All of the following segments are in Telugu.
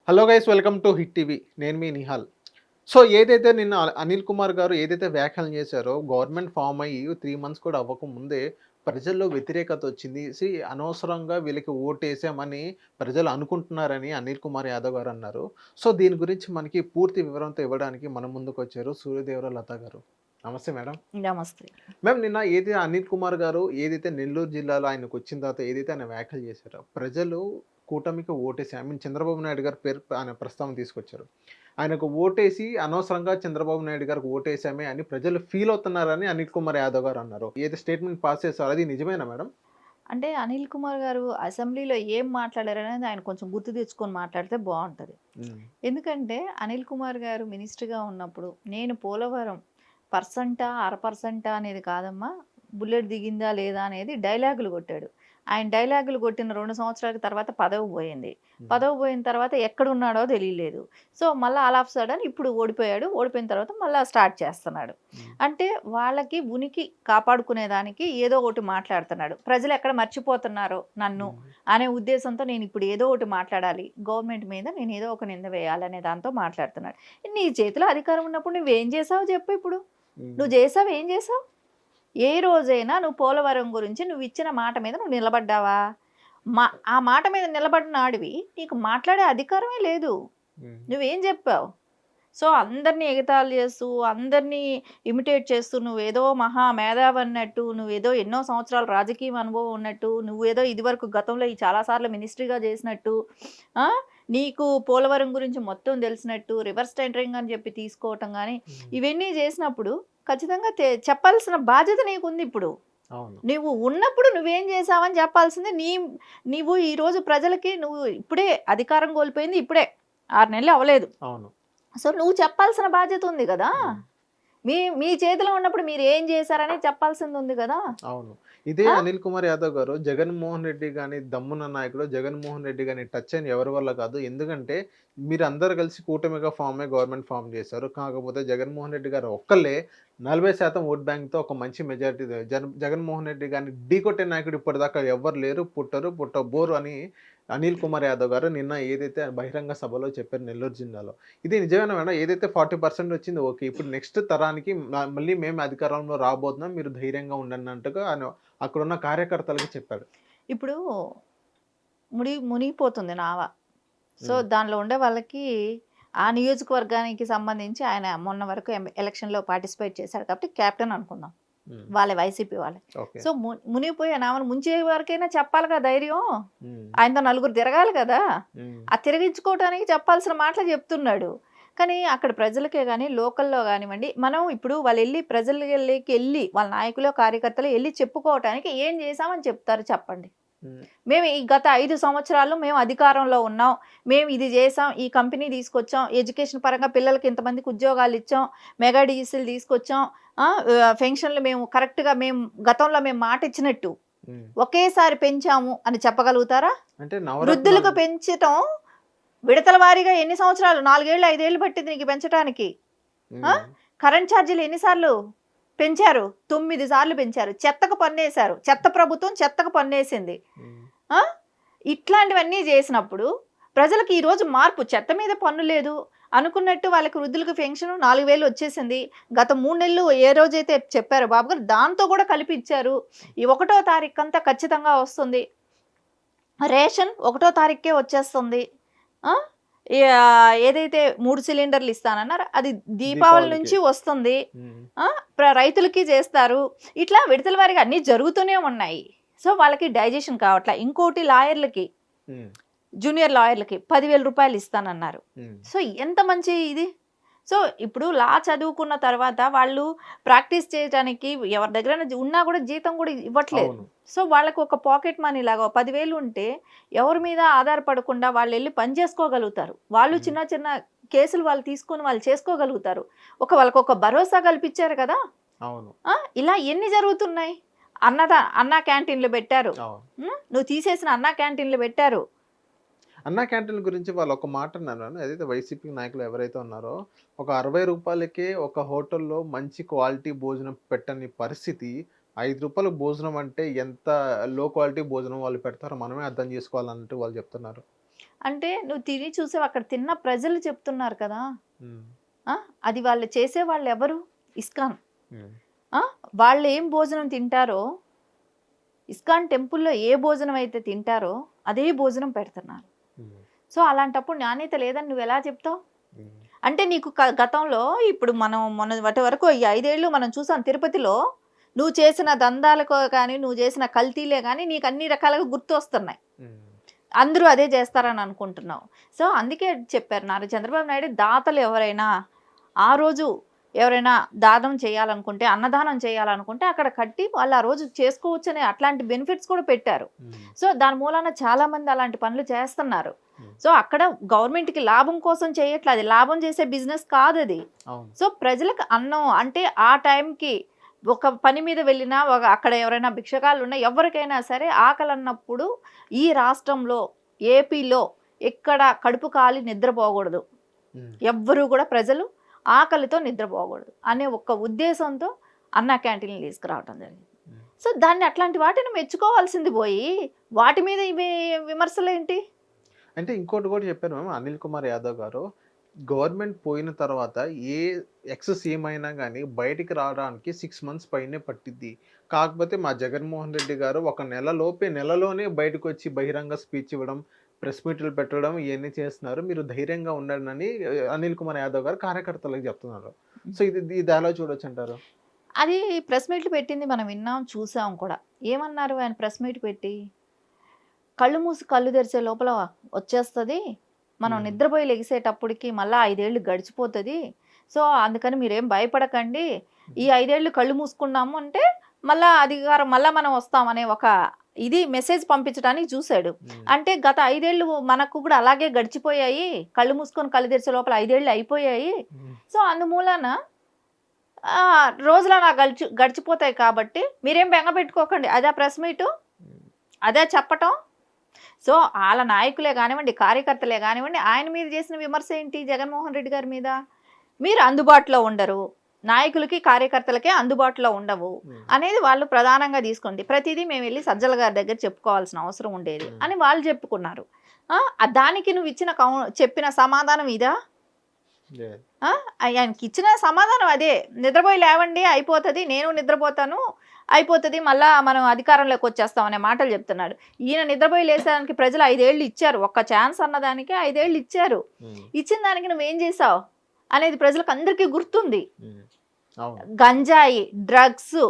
Hello guys, welcome to hit TV. నేను మీ నిహాల్. సో ఏదైతే నిన్న అనిల్ కుమార్ గారు ఏదైతే వ్యాఖ్యలు చేశారో, గవర్నమెంట్ ఫామ్ అయ్యి 3 మంత్స్ కూడా అవ్వకముందే ప్రజల్లో వ్యతిరేకత వచ్చింది. అనవసరంగా వీళ్ళకి ఓటేసామని ప్రజలు అనుకుంటున్నారని అనిల్ కుమార్ యాదవ్ గారు అన్నారు. సో దీని గురించి మనకి పూర్తి వివరంతో ఇవ్వడానికి మన ముందుకొచ్చారు సూర్యదేవర లత గారు. నమస్తే మేడం. నమస్తే. మ్యామ్, నిన్న ఏదైతే అనిల్ కుమార్ గారు ఏదైతే నెల్లూరు జిల్లాలో ఆయనకొచ్చిన తర్వాత ఏదైతే ఆయన వ్యాఖ్యలు చేశారో, ప్రజలు కూటమికి ఓటేసి చంద్రబాబు నాయుడు గారి పేరు ఆయన ప్రస్తావన తీసుకొచ్చారు. ఆయనకు ఓటేసి అనవసరంగా చంద్రబాబు నాయుడు గారికి ఓటేసామే అని ప్రజలు ఫీల్ అవుతున్నారని అనిల్ కుమార్ యాదవ్ గారు అన్నారు. ఏదైతే స్టేట్మెంట్ పాస్ చేశారో అది నిజమేనా మేడం? అంటే అనిల్ కుమార్ గారు అసెంబ్లీలో ఏం మాట్లాడారనేది ఆయన కొంచెం గుర్తు తెచ్చుకొని మాట్లాడితే బాగుంటది. హ్మ్. ఎందుకంటే అనిల్ కుమార్ గారు మినిస్టర్‌గా ఉన్నప్పుడు నేను పోలవరం పర్సెంటా, అర పర్సెంటా అనేది కాదమ్మా, బుల్లెట్ దిగిందా లేదా అనేది డైలాగులు కొట్టాడు. ఆయన డైలాగులు కొట్టిన 2 సంవత్సరాల తర్వాత పదవి పోయింది. హ్మ్. పదవి పోయిన తర్వాత ఎక్కడున్నాడో తెలియలేదు. సో, మళ్ళా ఆల్ ఆఫ్ సడన్ ఇప్పుడు ఓడిపోయాడు. ఓడిపోయిన తర్వాత మళ్ళా స్టార్ట్ చేస్తున్నాడు. హ్మ్. అంటే వాళ్ళకి ఉనికి కాపాడుకునేదానికి ఏదో ఒకటి మాట్లాడుతున్నాడు. ప్రజలు ఎక్కడ మర్చిపోతున్నారో నన్ను హ్మ్. అనే ఉద్దేశంతో నేను ఇప్పుడు ఏదో ఒకటి మాట్లాడాలి. గవర్నమెంట్ మీద నేను ఏదో ఒక నింద వేయాలనే దాంతో మాట్లాడుతున్నాడు. నీ చేతిలో అధికారం ఉన్నప్పుడు నువ్వేం చేసావో చెప్పు ఇప్పుడు? హ్మ్. నువ్వు చేసావు, ఏం చేసావు? ఏ రోజైనా నువ్వు పోలవరం గురించి నువ్వు ఇచ్చిన మాట మీద నువ్వు నిలబడ్డావా? ఆ మాట మీద నిలబడినాడివి నీకు మాట్లాడే అధికారమే లేదు. హ్మ్. నువ్వేం చెప్పావు? సో, అందరిని ఎగతాళి చేస్తూ, అందరినీ ఇమిటేట్ చేస్తూ, నువ్వేదో మహా మేధావి అన్నట్టు, నువ్వేదో ఎన్నో సంవత్సరాల రాజకీయ అనుభవం ఉన్నట్టు, నువ్వేదో ఇదివరకు గతంలో ఈ చాలా సార్లు మినిస్ట్రీగా చేసినట్టు, ఆ! నీకు పోలవరం గురించి మొత్తం తెలిసినట్టు, రివర్స్ టెండరింగ్ అని చెప్పి తీసుకోవటం గానీ, హ్మ్. ఇవన్నీ చేసినప్పుడు ఖచ్చితంగా చెప్పాల్సిన బాధ్యత నీకుందిప్పుడు. అవును. నువ్వు ఉన్నప్పుడు నువ్వేం చేశావని చెప్పాల్సింది నీవు ఈరోజు ప్రజలకి నువ్వు ఇప్పుడే అధికారం కోల్పోయింది ఇప్పుడే. 6 నెలలు అవ్వలేదు. అవును. సో, నువ్వు చెప్పాల్సిన బాధ్యత ఉంది గదా! హ్మ్. మీ మీ చేతిలో ఉన్నప్పుడు మీరేం చేశారని చెప్పాల్సింది ఉంది గదా! అవును. ఇదే ఆ! అనిల్ కుమార్ యాదవ్ గారు జగన్మోహన్ రెడ్డి గాని, దమ్మున్న నాయకుడు జగన్మోహన్ రెడ్డి గాని టచ్ అయిన ఎవరి వల్ల కాదు. ఎందుకంటే మీరందరూ కలిసి కూటమిగా గవర్నమెంట్ ఫార్మ్ చేశారు. కాకపోతే జగన్మోహన్ రెడ్డి గారు ఒక్కళ్ళే 40% ఓట్ బ్యాంక్‌తో ఒక మంచి మెజారిటీ జగన్మోహన్ రెడ్డి గారిని ఢీకొట్టే నాయకుడు ఇప్పటిదాకా ఎవ్వరు లేరు, పుట్టబోరు అని అనిల్ కుమార్ యాదవ్ గారు నిన్న ఏదైతే బహిరంగ సభలో చెప్పారు నెల్లూరు జిల్లాలో. ఇది నిజమేనా మేడం? ఏదైతే 40% వచ్చింది ఓకే. ఇప్పుడు నెక్స్ట్ తరానికి మళ్ళీ మేము అధికారంలో రాబోతున్నాం. మీరు ధైర్యంగా ఉండండి అన్నట్టుగా ఆయన అక్కడున్న కార్యకర్తలకి చెప్పాడు. ఇప్పుడు మునిగిపోతుంది నావ. సో, హ్మ్. దానిలో ఉండే వాళ్ళకి ఆ నియోజకవర్గానికి సంబంధించి ఆయన మొన్న వరకు ఎలక్షన్‌లో పార్టిసిపేట్ చేశాడు కాబట్టి కెప్టెన్ అనుకుందాం. హ్మ్. వాళ్ళే వైసీపీ వాళ్ళే. ఓకే. సో, మునిగిపోయే నావను ముంచే వరకైనా చెప్పాలిగా ధైర్యం. హ్మ్. ఆయనతో నలుగురు తిరగాలి కదా! హ్మ్. ఆ తిరగించుకోవటానికి చెప్పాల్సిన మాటలు చెప్తున్నాడు. కానీ అక్కడ ప్రజలకే గాని, లోకల్‌లో గానివ్వండి, మనం ఇప్పుడు వాళ్ళెళ్లి ప్రజలకెళ్ళి వాళ్ళ నాయకులో, కార్యకర్తలో ఎళ్లి చెప్పుకోవటానికి ఏం చేశామని చెప్తారు చెప్పండి? హ్మ్. మేము ఈ గత 5 సంవత్సరాల్లో మేము అధికారంలో ఉన్నాం. మేము ఇది చేసాం. ఈ కంపెనీ తీసుకొచ్చాం. ఎడ్యుకేషన్ పరంగా పిల్లలకి ఇంతమందికి ఉద్యోగాలిచ్చాం. మెగా డీఎస్సీలు తీసుకొచ్చాం. పెన్షన్‌లు మేము కరెక్ట్‌గా గతంలో మేము మాటిచ్చినట్టు హ్మ్. ఒకేసారి పెంచాము అని చెప్పగలుగుతారా? అంటే వృద్ధులకు నవరత్నాలు. పెంచటం విడతల వారీగా ఎన్ని సంవత్సరాలు? 4 ఏళ్ళు, 5 ఏళ్ళు పట్టింది నీకు పెంచటానికి. ఆ! హ్మ్. కరెంట్ ఛార్జీలు ఎన్ని సార్లు పెంచారు? 9 సార్లు పెంచారు. చెత్తకు పన్నేశారు. చెత్త ప్రభుత్వం చెత్తకు పన్నేసింది. హ్మ్. ఆ! ఇట్లాంటివన్నీ జేసినప్పుడు ప్రజలకి ఈరోజు మార్పు చెత్త మీద పన్ను లేదు. అనుకున్నట్టు వాళ్ళకి వృద్ధులకు పెన్షన్ 4000 వచ్చేసింది. గత 3 నెలలు ఏ రోజైతే చెప్పారో బాబు గారు దాంతో కూడా కలిపి ఇచ్చారు. ఈ 1 తారీఖంతా ఖచ్చితంగా వస్తుంది. రేషన్ 1 తారీఖుకే వచ్చేస్తుంది. ఆ! ఏదైతే 3 సిలిండర్లు ఇస్తానన్నారో అది దీపావళి దీపావళికి. నుంచి వస్తుంది. హ్మ్. ఆ! రైతులకి చేస్తారు. ఇట్లా విడతల వారీగా అన్నీ జరుగుతూనే ఉన్నాయి. సో, వాళ్ళకి డైజెషన్ కావట్ల. ఇంకోటి లాయర్‌లకి, హ్మ్. జూనియర్ లాయర్‌లకి రూ. 10,000 ఇస్తానన్నారు. హ్మ్. సో, ఎంత మంచి ఇది. సో, ఇప్పుడు లా చదువుకున్న తర్వాత వాళ్ళు ప్రాక్టీస్ చేయటానికి ఎవరి దగ్గరైనా ఉన్నా కూడా జీతం కూడా ఇవ్వట్లేదు. అవును. సో, వాళ్ళకి ఒక పాకెట్ మనీ లాగా 10,000 ఉంటే ఎవరి మీద ఆధారపడకుండా వాళ్ళెళ్లి పని చేసుకోగలుగుతారు. వాళ్ళు హ్మ్. చిన్న చిన్న కేసులు వాళ్ళు తీసుకొని వాళ్ళు చేసుకోగలుగుతారు. వాళ్ళకొక భరోసా కల్పించారు కదా! అవును. ఆ! ఇలా ఎన్ని జరుగుతున్నాయి? అన్నా క్యాంటీన్‌లు పెట్టారు. అవును. నువ్వు తీసేసిన అన్నా క్యాంటీన్‌లు పెట్టారు. అన్నా క్యాంటీన్‌ల గురించి వాళ్ళు ఒక మాట అన్నారు. ఏదైతే వైసీపీ నాయకులు ఎవరైతే ఉన్నారో, ఒక రూ. 60కే ఒక హోటల్‌లో మంచి క్వాలిటీ భోజనం పెట్టని పరిస్థితి. రూ. 5 భోజనం అంటే ఎంత లో క్వాలిటీ భోజనం వాళ్ళు పెడతారో మనమే అర్థం చేసుకోవాలన్నట్టు వాళ్ళు చెప్తున్నారు. అంటే నువ్వు తిని చూసావు, అక్కడ తిన్న ప్రజలు చెప్తున్నారు కదా. ఉమ్, అది వాళ్ళు చేసే వాళ్ళు ఎవరు? ఇస్కాన్. ఉమ్, వాళ్ళు ఏం భోజనం తింటారో, ఇస్కాన్ టెంపుల్లో ఏ భోజనం అయితే తింటారో అదే భోజనం పెడుతున్నారు. ఉమ్, సో అలాంటప్పుడు నాణ్యత లేదని నువ్వు ఎలా చెప్తావు? ఉమ్, అంటే నీకు గతంలో ఇప్పుడు మనం మొన్న వాటి వరకు ఈ 5 ఏళ్ళు మనం చూసాం తిరుపతిలో, నువ్వు చేసిన దందాలకు కానీ నువ్వు చేసిన కల్తీలే కానీ నీకు అన్ని రకాలుగా గుర్తు వస్తున్నాయి. ఉమ్, అందరూ అదే చేస్తారని అనుకుంటున్నావు. సో అందుకే చెప్పారు నారా చంద్రబాబు నాయుడు, దాతలు ఎవరైనా ఆ రోజు ఎవరైనా దానం చేయాలనుకుంటే, అన్నదానం చేయాలనుకుంటే అక్కడ కట్టి వాళ్ళు ఆ రోజు చేసుకోవచ్చు అనే అట్లాంటి బెనిఫిట్స్ కూడా పెట్టారు. ఉమ్, సో దాని మూలాన చాలా మంది అలాంటి పనులు చేస్తున్నారు. సో అక్కడ గవర్నమెంట్కి లాభం కోసం చేయట్లేదు, అది లాభం చేసే బిజినెస్ కాదు అది. అవును. సో ప్రజలకు అన్నం అంటే ఆ టైంకి ఒక పని మీద వెళ్ళినా, అక్కడ ఎవరైనా భిక్షకాలు ఉన్నా, ఎవరికైనా సరే ఆకలి అన్నప్పుడు ఈ రాష్ట్రంలో ఏపీలో ఎక్కడ కడుపు కాలి నిద్రపోకూడదు, ఉమ్, ఎవ్వరూ కూడా ప్రజలు ఆకలితో నిద్రపోకూడదు అనే ఒక్క ఉద్దేశంతో అన్న క్యాంటీన్లు తీసుకురావడం జరిగింది. సో దాన్ని అట్లాంటి వాటిని మెచ్చుకోవాల్సింది పోయి వాటి మీద ఇవి విమర్శలు ఏంటి? అంటే ఇంకోటి కూడా చెప్పారు మ్యామ్ అనిల్ కుమార్ యాదవ్ గారు, గవర్నమెంట్ పోయిన తర్వాత ఏ ఎక్స్ సీఎం అయినా కానీ బయటికి రావడానికి 6 months పైనే పట్టిద్ది. కాకపోతే మా జగన్మోహన్ రెడ్డి గారు ఒక నెలలోనే బయటకు వచ్చి బహిరంగ స్పీచ్ ఇవ్వడం, ప్రెస్ మీట్లు పెట్టడం ఇవన్నీ చేస్తున్నారు. మీరు ధైర్యంగా ఉండండి అని అనిల్ కుమార్ యాదవ్ గారు కార్యకర్తలకు చెప్తున్నారు. సో ఇది ఎలా చూడొచ్చు అంటారు? అది ప్రెస్ మీట్లు పెట్టింది మనం విన్నాం, చూసాం కూడా. ఏమన్నారు ఆయన ప్రెస్ మీట్ పెట్టి? కళ్ళు మూసి కళ్ళు తెరిచే లోపల వచ్చేస్తుంది, మనం నిద్రపోయి లెగిసేటప్పటికి మళ్ళీ 5 ఏళ్ళు గడిచిపోతుంది. సో అందుకని మీరేం భయపడకండి, ఈ 5 ఏళ్ళు కళ్ళు మూసుకున్నాము అంటే మళ్ళీ అధికారం మళ్ళీ మనం వస్తామనే ఒక ఇది మెసేజ్ పంపించడానికి చూశాడు. అంటే గత 5 ఏళ్ళు మనకు కూడా అలాగే గడిచిపోయాయి, కళ్ళు మూసుకొని కళ్ళు తెరిచే లోపల 5 ఏళ్ళు అయిపోయాయి. సో అందుమూలన రోజులు నా గడిచిపోతాయి కాబట్టి మీరేం బెంగ పెట్టుకోకండి. అదే ప్రెస్ మీటు, అదే చెప్పటం. సో వాళ్ళ నాయకులే కానివ్వండి, కార్యకర్తలే కానివ్వండి, ఆయన మీద చేసిన విమర్శ ఏంటి? జగన్మోహన్ రెడ్డి గారి మీద మీరు అందుబాటులో ఉండరు, నాయకులకి కార్యకర్తలకే అందుబాటులో ఉండవు అనేది వాళ్ళు ప్రధానంగా తీసుకోండి. ప్రతిదీ మేము వెళ్ళి సజ్జల గారి దగ్గర చెప్పుకోవాల్సిన అవసరం ఉండేది అని వాళ్ళు చెప్పుకున్నారు. దానికి నువ్వు చెప్పిన సమాధానం ఇదా? ఆయనకి ఇచ్చిన సమాధానం అదే, నిద్రపోయి లేవండి అయిపోతుంది, నేను నిద్రపోతాను అయిపోతుంది, మళ్ళా మనం అధికారంలోకి వచ్చేస్తాం అనే మాటలు చెప్తున్నాడు. ఈయన నిద్రపోయి లేసేదానికి ప్రజలు 5 ఏళ్ళు ఇచ్చారు, ఒక్క ఛాన్స్ అన్నదానికి 5 ఏళ్ళు ఇచ్చారు. ఇచ్చిన దానికి నువ్వేం చేసావు అనేది ప్రజలకు అందరికీ గుర్తుంది. గంజాయి, డ్రగ్స్,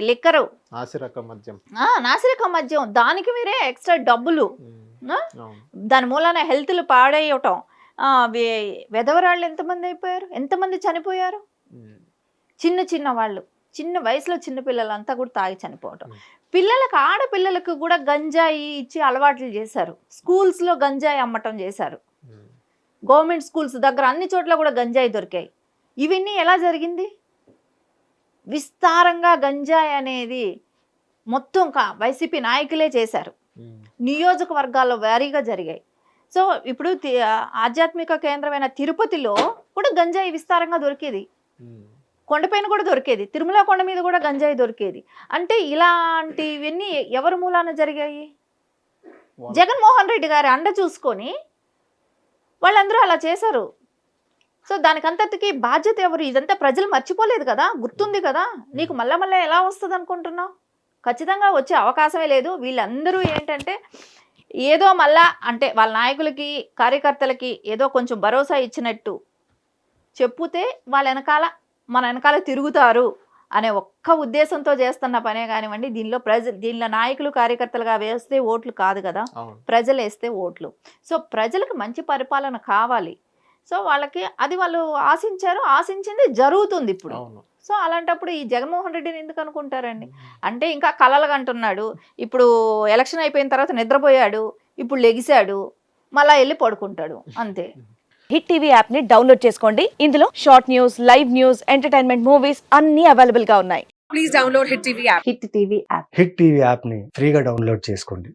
లిక్కరు, నాసిరకం మద్యం, దానికి మీరే ఎక్స్ట్రా డబ్బులు, దాని మూలాన హెల్త్లు పాడేయటం, వెధవరాళ్ళు ఎంతమంది అయిపోయారు, ఎంతమంది చనిపోయారు, చిన్న వాళ్ళు, చిన్న వయసులో చిన్న పిల్లలంతా కూడా తాగి చనిపోవటం. పిల్లలకు, ఆడపిల్లలకు కూడా గంజాయి ఇచ్చి అలవాట్లు చేశారు, స్కూల్స్లో గంజాయి అమ్మటం చేశారు, గవర్నమెంట్ స్కూల్స్ దగ్గర అన్ని చోట్ల కూడా గంజాయి దొరికాయి. ఇవన్నీ ఎలా జరిగింది? విస్తారంగా గంజాయి అనేది మొత్తం వైసీపీ నాయకులే చేశారు, నియోజకవర్గాల్లో వారీగా జరిగాయి. సో ఇప్పుడు ఆధ్యాత్మిక కేంద్రమైన తిరుపతిలో కూడా గంజాయి విస్తారంగా దొరికేది, కొండపైన కూడా దొరికేది, తిరుమల కొండ మీద కూడా గంజాయి దొరికేది. అంటే ఇలాంటివన్నీ ఎవరి మూలాన జరిగాయి? జగన్మోహన్ రెడ్డి గారి అండ చూసుకొని వాళ్ళందరూ అలా చేశారు. సో దానికంతటికి బాధ్యత ఎవరు? ఇదంతా ప్రజలు మర్చిపోలేదు కదా, గుర్తుంది కదా. నీకు మళ్ళా ఎలా వస్తుంది అనుకుంటున్నావు? ఖచ్చితంగా వచ్చే అవకాశమే లేదు. వీళ్ళందరూ ఏంటంటే ఏదో మళ్ళా అంటే వాళ్ళ నాయకులకి, కార్యకర్తలకి ఏదో కొంచెం భరోసా ఇచ్చినట్టు చెప్పుతే వాళ్ళ మన వెనకాల తిరుగుతారు అనే ఒక్క ఉద్దేశంతో చేస్తున్న పనే కానివ్వండి. దీనిలో నాయకులు, కార్యకర్తలుగా వేస్తే ఓట్లు కాదు కదా, ప్రజలు వేస్తే ఓట్లు. సో ప్రజలకు మంచి పరిపాలన కావాలి. సో వాళ్ళకి అది వాళ్ళు ఆశించింది జరుగుతుంది ఇప్పుడు. సో అలాంటప్పుడు ఈ జగన్మోహన్ రెడ్డిని ఎందుకు అనుకుంటారండి? అంటే ఇంకా కలలు కంటున్నాడు, ఇప్పుడు ఎలక్షన్ అయిపోయిన తర్వాత నిద్రపోయాడు, ఇప్పుడు లెగిశాడు, మళ్ళా వెళ్ళి పడుకుంటాడు, అంతే. హిట్ టీవీ యాప్ ని డౌన్లోడ్ చేసుకోండి. ఇందులో short news, live news, entertainment movies అన్ని అవైలబుల్ గా ఉన్నాయి. Please download hit TV app. Hit TV app ని ఫ్రీగా డౌన్లోడ్ చేసుకోండి.